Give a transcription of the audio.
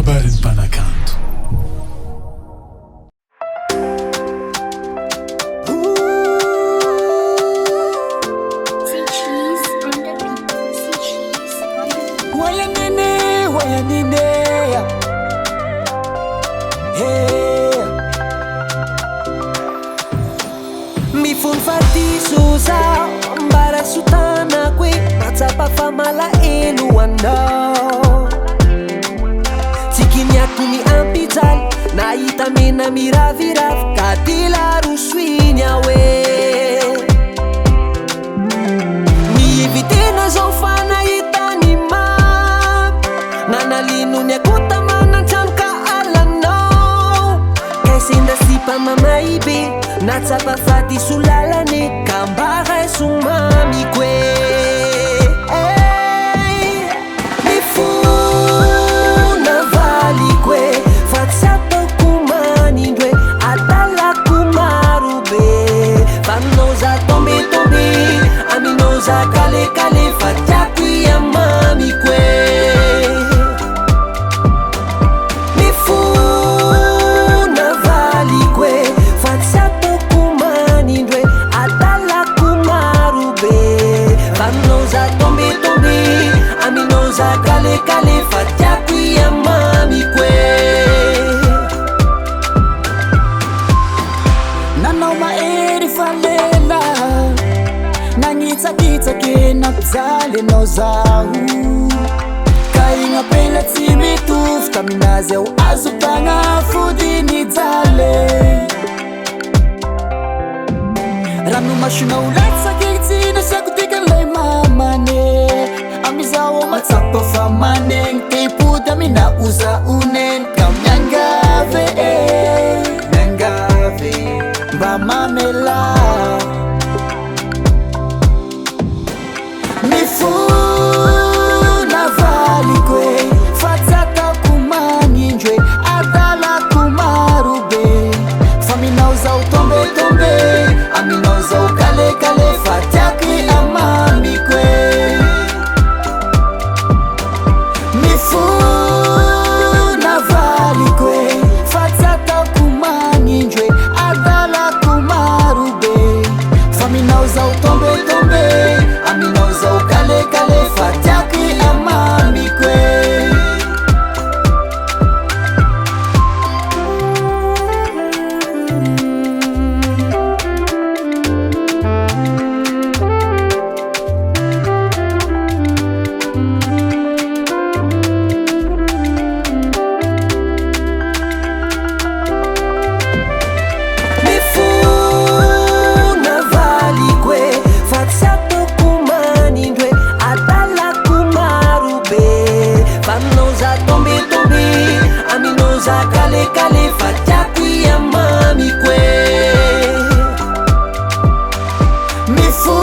kabarin'ny mpanakanto. Mifunifatisuza mbara sutana kwe matsapa famala elu andao Tikini akumi ampital na itamena miraviraf kadila ruswinya we Mi evitena zofana itani ma Nanalinu nyakuta manantanka alano Kaisinda sipa mamaibe Natsapa fati sulalane kambare sumami kwe Mifuna vali kwe Fatsato kumani ndwe Atala kumarube Famnoza tombe tombe Aminoza kale kale Fatakwi ya mami kwe Kale kale fatakwi ya mami kwe Nanauma eri falela Nangitsa kitsa kena kutsale nozahu Kainga pela tsimi tuf Taminaze u azutanga fudini dzale Ranu mashuna ulatsa kitsina sakutika le mamane Amizawo matsapa famaneng Kepuda mina uza unen Kam nyangave Nyangave Bamamela Mifuna vali kwe Fatsata kumani njwe Adala kumarube Famina uza utombe tombe Amina uza ukale kale Fatyaki amami kwe Mifuna vali kwe Fatsata kumani njwe Adala kumarube Famina uza utombe tombe Amina uza ukale kale Fatyaki amami kwe Kale kale fatakwi ya mami kwe Mifu